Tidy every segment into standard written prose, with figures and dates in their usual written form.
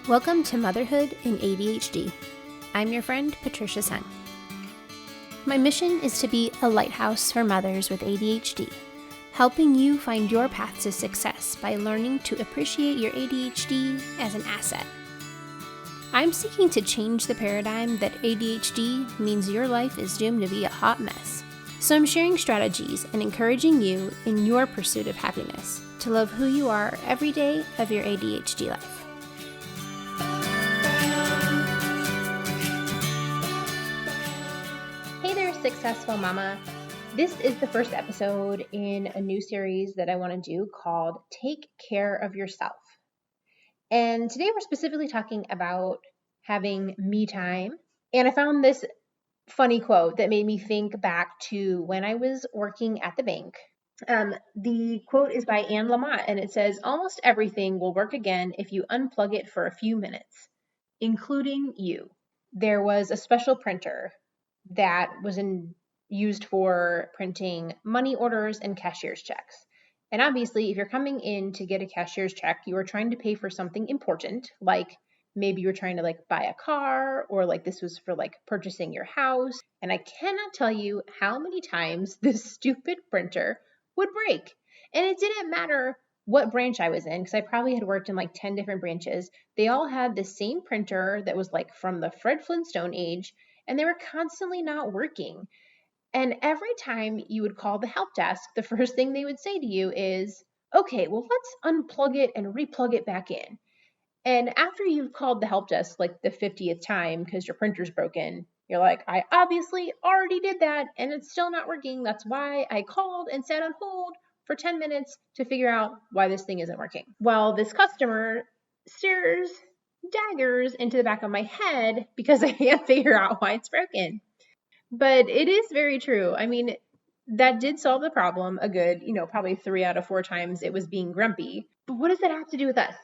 Welcome to Motherhood and ADHD. I'm your friend, Patricia Sun. My mission is to be a lighthouse for mothers with ADHD, helping you find your path to success by learning to appreciate your ADHD as an asset. I'm seeking to change the paradigm that ADHD means your life is doomed to be a hot mess. So I'm sharing strategies and encouraging you in your pursuit of happiness to love who you are every day of your ADHD life. Hey there, successful mama. This is the first episode in a new series that I want to do called Take Care of Yourself. And today we're specifically talking about having me time. And I found this funny quote that made me think back to when I was working at the bank. The quote is by Anne Lamott, and it says, "Almost everything will work again if you unplug it for a few minutes, including you." There was a special printer that was used for printing money orders and cashier's checks. And obviously, if you're coming in to get a cashier's check, you are trying to pay for something important, like maybe you're trying to buy a car, or this was for purchasing your house. And I cannot tell you how many times this stupid printer would break. And it didn't matter what branch I was in, because I probably had worked in 10 different branches. They all had the same printer that was from the Fred Flintstone age, and they were constantly not working. And every time you would call the help desk, the first thing they would say to you is, "Okay, well, let's unplug it and replug it back in." And after you've called the help desk the 50th time because your printer's broken, you're like, "I obviously already did that and it's still not working. That's why I called and sat on hold for 10 minutes to figure out why this thing isn't working." Well, this customer stares daggers into the back of my head because I can't figure out why it's broken. But it is very true. I mean, that did solve the problem a good, probably 3 out of 4 times it was being grumpy. But what does that have to do with us?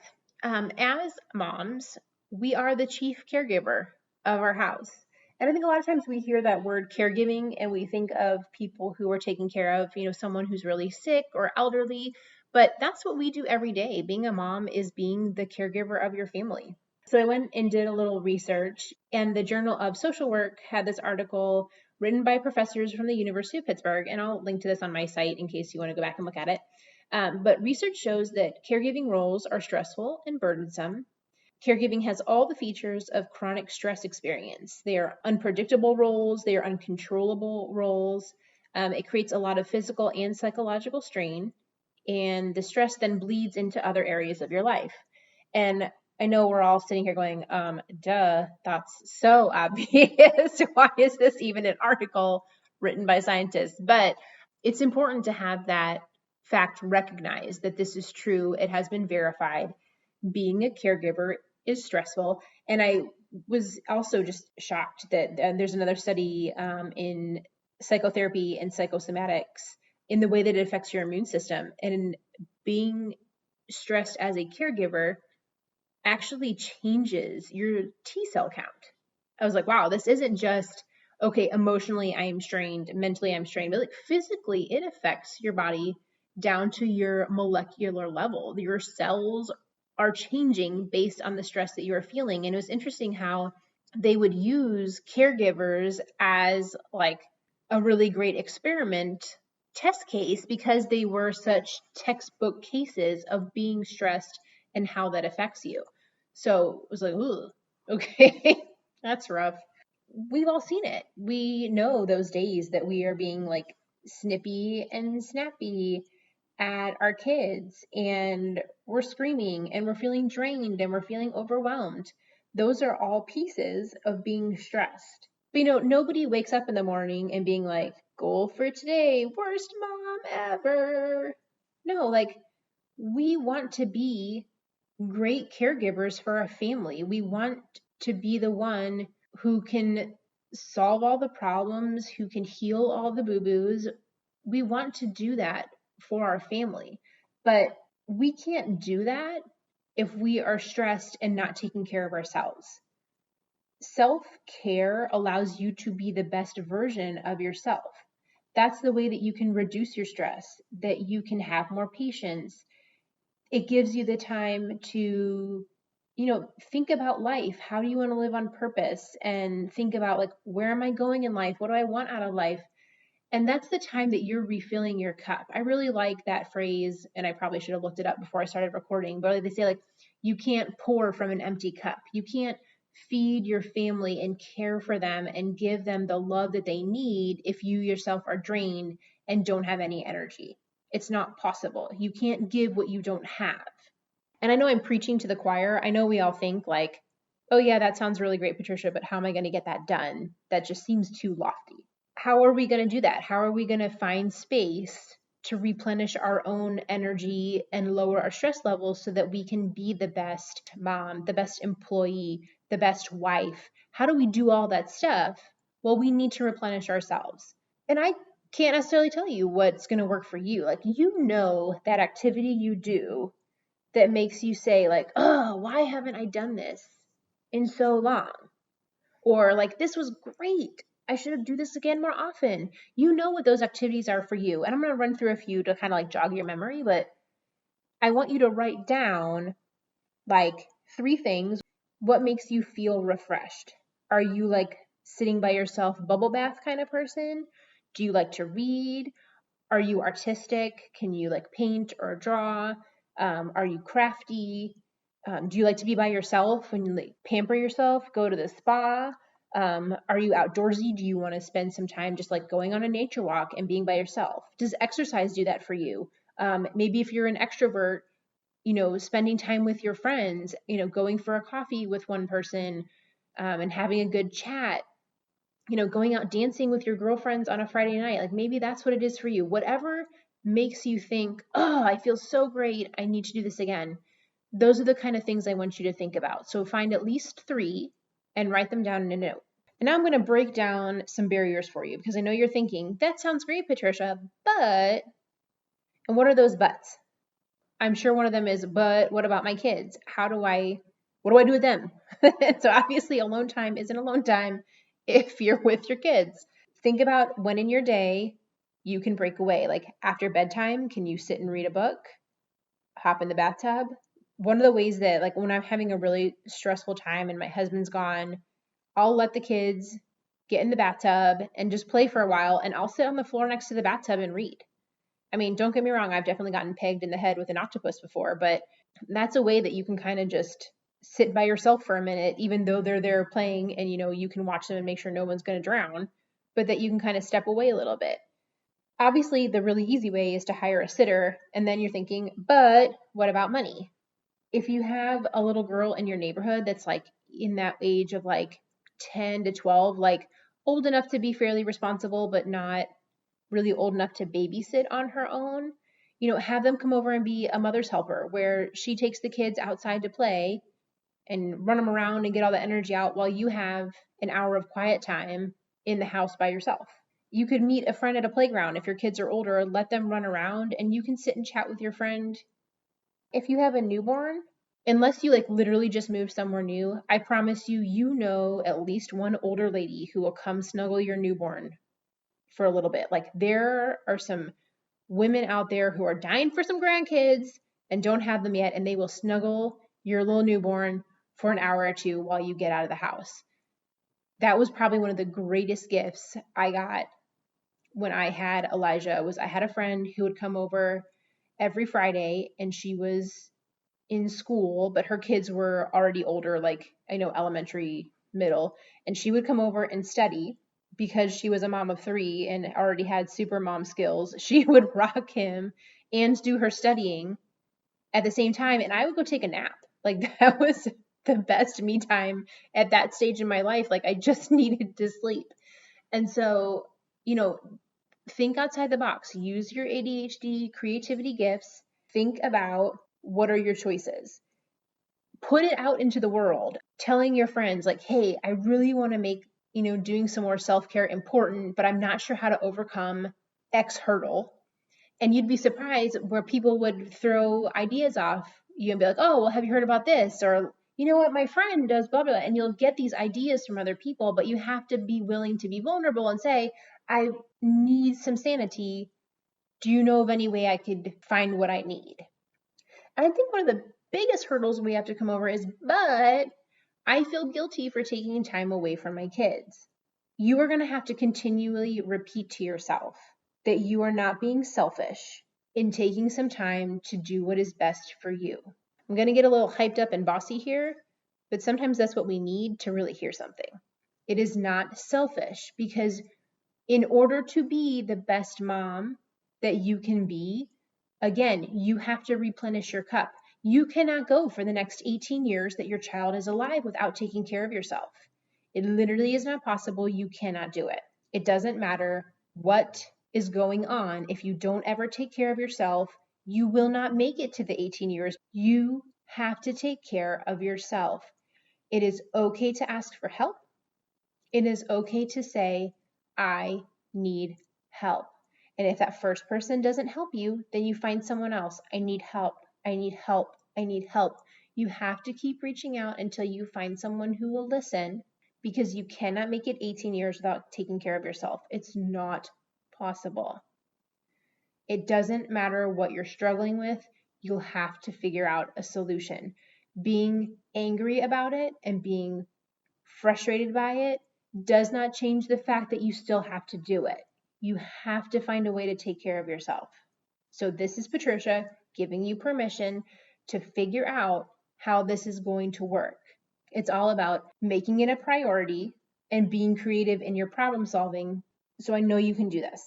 As moms, we are the chief caregiver of our house. And I think a lot of times we hear that word caregiving and we think of people who are taking care of, someone who's really sick or elderly. But that's what we do every day. Being a mom is being the caregiver of your family. So I went and did a little research, and the Journal of Social Work had this article written by professors from the University of Pittsburgh, and I'll link to this on my site in case you want to go back and look at it. But research shows that caregiving roles are stressful and burdensome. Caregiving has all the features of chronic stress experience. They are unpredictable roles. They are uncontrollable roles. It creates a lot of physical and psychological strain, and the stress then bleeds into other areas of your life. And I know we're all sitting here going, duh, that's so obvious. Why is this even an article written by scientists? But it's important to have that fact recognized that this is true. It has been verified. Being a caregiver is stressful. And I was also just shocked that there's another study in psychotherapy and psychosomatics in the way that it affects your immune system. And being stressed as a caregiver actually changes your T cell count. I was like, wow, this isn't just, okay, emotionally I am strained, mentally I'm strained, but physically it affects your body down to your molecular level. Your cells are changing based on the stress that you're feeling. And it was interesting how they would use caregivers as a really great experiment test case because they were such textbook cases of being stressed and how that affects you. So it was ooh, okay, that's rough. We've all seen it. We know those days that we are being snippy and snappy at our kids, and we're screaming and we're feeling drained and we're feeling overwhelmed. Those are all pieces of being stressed. But nobody wakes up in the morning and being goal for today, worst mom ever. No, we want to be great caregivers for our family. We want to be the one who can solve all the problems, who can heal all the boo-boos. We want to do that for our family. But we can't do that if we are stressed and not taking care of ourselves. Self-care allows you to be the best version of yourself. That's the way that you can reduce your stress, that you can have more patience. It gives you the time to, think about life. How do you want to live on purpose? And think about like, where am I going in life? What do I want out of life? And that's the time that you're refilling your cup. I really like that phrase, and I probably should have looked it up before I started recording, but they say like, you can't pour from an empty cup. You can't feed your family and care for them and give them the love that they need if you yourself are drained and don't have any energy. It's not possible. You can't give what you don't have. And I know I'm preaching to the choir. I know we all think like, oh yeah, that sounds really great, Patricia, but how am I going to get that done? That just seems too lofty. How are we going to do that? How are we going to find space to replenish our own energy and lower our stress levels so that we can be the best mom, the best employee, the best wife? How do we do all that stuff? Well, we need to replenish ourselves. And I can't necessarily tell you what's going to work for you. Like, that activity you do that makes you say like, oh, why haven't I done this in so long? Or like, this was great. I should do this again more often. You know what those activities are for you. And I'm going to run through a few to kind of like jog your memory, but I want you to write down like 3 things. What makes you feel refreshed? Are you like sitting by yourself, bubble bath kind of person? Do you like to read? Are you artistic? Can you like paint or draw? Are you crafty? Do you like to be by yourself and like pamper yourself? Go to the spa? Are you outdoorsy? Do you want to spend some time just like going on a nature walk and being by yourself? Does exercise do that for you? Maybe if you're an extrovert, spending time with your friends, going for a coffee with one person, and having a good chat, going out dancing with your girlfriends on a Friday night. Like maybe that's what it is for you. Whatever makes you think, oh, I feel so great. I need to do this again. Those are the kind of things I want you to think about. So find at least 3 and write them down in a note. And now I'm going to break down some barriers for you because I know you're thinking, that sounds great, Patricia, but, and what are those buts? I'm sure one of them is, but what about my kids? What do I do with them? So obviously alone time isn't alone time if you're with your kids. Think about when in your day you can break away. Like after bedtime, can you sit and read a book? Hop in the bathtub? One of the ways that like when I'm having a really stressful time and my husband's gone, I'll let the kids get in the bathtub and just play for a while, and I'll sit on the floor next to the bathtub and read. I mean, don't get me wrong, I've definitely gotten pegged in the head with an octopus before, but that's a way that you can kind of just sit by yourself for a minute, even though they're there playing and you can watch them and make sure no one's going to drown, but that you can kind of step away a little bit. Obviously, the really easy way is to hire a sitter, and then you're thinking, but what about money? If you have a little girl in your neighborhood that's like in that age of like 10 to 12, like old enough to be fairly responsible, but not really old enough to babysit on her own, have them come over and be a mother's helper where she takes the kids outside to play and run them around and get all the energy out while you have an hour of quiet time in the house by yourself. You could meet a friend at a playground. If your kids are older, let them run around and you can sit and chat with your friend. If you have a newborn, unless you like literally just moved somewhere new, I promise you know at least one older lady who will come snuggle your newborn for a little bit. Like there are some women out there who are dying for some grandkids and don't have them yet, and they will snuggle your little newborn for an hour or 2 while you get out of the house. That was probably one of the greatest gifts I got when I had Elijah. Was I had a friend who would come over every Friday, and she was in school, but her kids were already older, like I know elementary, middle, and she would come over and study. Because she was a mom of 3 and already had super mom skills, she would rock him and do her studying at the same time, and I would go take a nap. Like that was the best me time at that stage in my life. Like I just needed to sleep. And so, think outside the box. Use your ADHD creativity gifts. Think about what are your choices. Put it out into the world, telling your friends like, hey, I really want to make doing some more self-care important, but I'm not sure how to overcome X hurdle. And you'd be surprised where people would throw ideas off you and be like, oh, well, have you heard about this? Or, you know what, my friend does blah, blah, blah. And you'll get these ideas from other people, but you have to be willing to be vulnerable and say, I need some sanity. Do you know of any way I could find what I need? I think one of the biggest hurdles we have to come over is, but I feel guilty for taking time away from my kids. You are going to have to continually repeat to yourself that you are not being selfish in taking some time to do what is best for you. I'm going to get a little hyped up and bossy here, but sometimes that's what we need to really hear something. It is not selfish, because in order to be the best mom that you can be, again, you have to replenish your cup. You cannot go for the next 18 years that your child is alive without taking care of yourself. It literally is not possible. You cannot do it. It doesn't matter what is going on. If you don't ever take care of yourself, you will not make it to the 18 years. You have to take care of yourself. It is okay to ask for help. It is okay to say, I need help. And if that first person doesn't help you, then you find someone else. I need help. I need help. I need help. You have to keep reaching out until you find someone who will listen, because you cannot make it 18 years without taking care of yourself. It's not possible. It doesn't matter what you're struggling with. You'll have to figure out a solution. Being angry about it and being frustrated by it does not change the fact that you still have to do it. You have to find a way to take care of yourself. So this is Patricia giving you permission to figure out how this is going to work. It's all about making it a priority and being creative in your problem solving. So I know you can do this.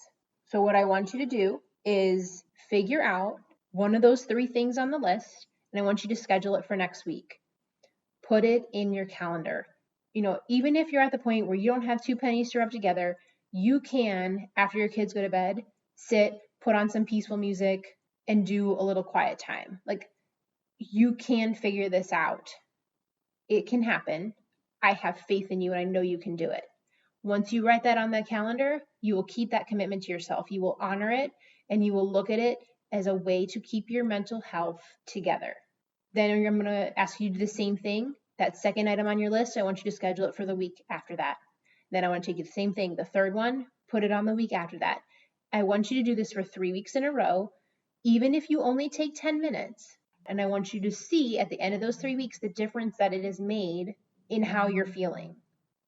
So what I want you to do is figure out one of those 3 things on the list, and I want you to schedule it for next week. Put it in your calendar. Even if you're at the point where you don't have 2 pennies to rub together, you can, after your kids go to bed, sit, put on some peaceful music, and do a little quiet time. You can figure this out. It can happen. I have faith in you, and I know you can do it. Once you write that on the calendar, you will keep that commitment to yourself. You will honor it, and you will look at it as a way to keep your mental health together. Then I'm going to ask you to do the same thing. That second item on your list, I want you to schedule it for the week after that. Then I want to take you the same thing. The third one, put it on the week after that. I want you to do this for 3 weeks in a row, even if you only take 10 minutes. And I want you to see at the end of those 3 weeks the difference that it has made in how you're feeling.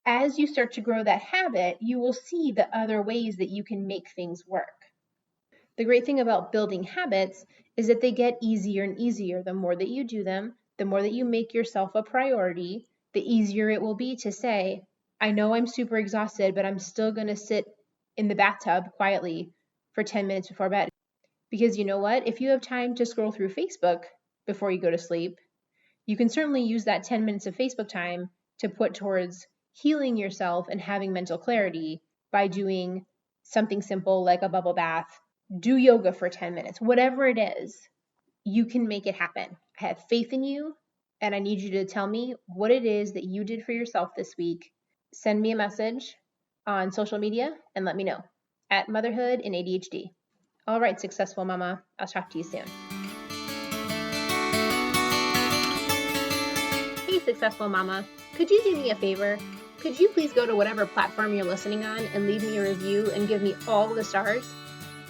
As you start to grow that habit, you will see the other ways that you can make things work. The great thing about building habits is that they get easier and easier. The more that you do them, the more that you make yourself a priority, the easier it will be to say, I know I'm super exhausted, but I'm still going to sit in the bathtub quietly for 10 minutes before bed. Because you know what? If you have time to scroll through Facebook before you go to sleep, you can certainly use that 10 minutes of Facebook time to put towards healing yourself and having mental clarity by doing something simple like a bubble bath, do yoga for 10 minutes, whatever it is. You can make it happen. I have faith in you, and I need you to tell me what it is that you did for yourself this week. Send me a message on social media and let me know at Motherhood and ADHD. All right, successful mama. I'll talk to you soon. Hey, successful mama. Could you do me a favor? Could you please go to whatever platform you're listening on and leave me a review and give me all the stars?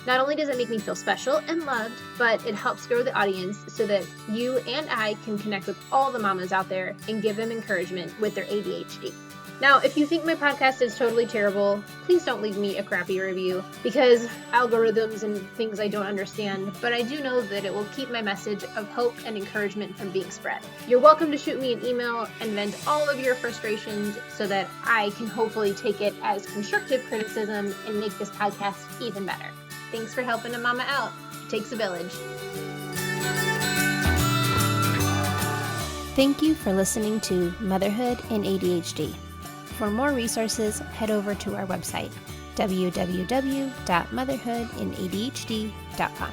Not only does it make me feel special and loved, but it helps grow the audience so that you and I can connect with all the mamas out there and give them encouragement with their ADHD. Now, if you think my podcast is totally terrible, please don't leave me a crappy review, because algorithms and things I don't understand, but I do know that it will keep my message of hope and encouragement from being spread. You're welcome to shoot me an email and vent all of your frustrations so that I can hopefully take it as constructive criticism and make this podcast even better. Thanks for helping a mama out. It takes a village. Thank you for listening to Motherhood and ADHD. For more resources, head over to our website, www.motherhoodandadhd.com.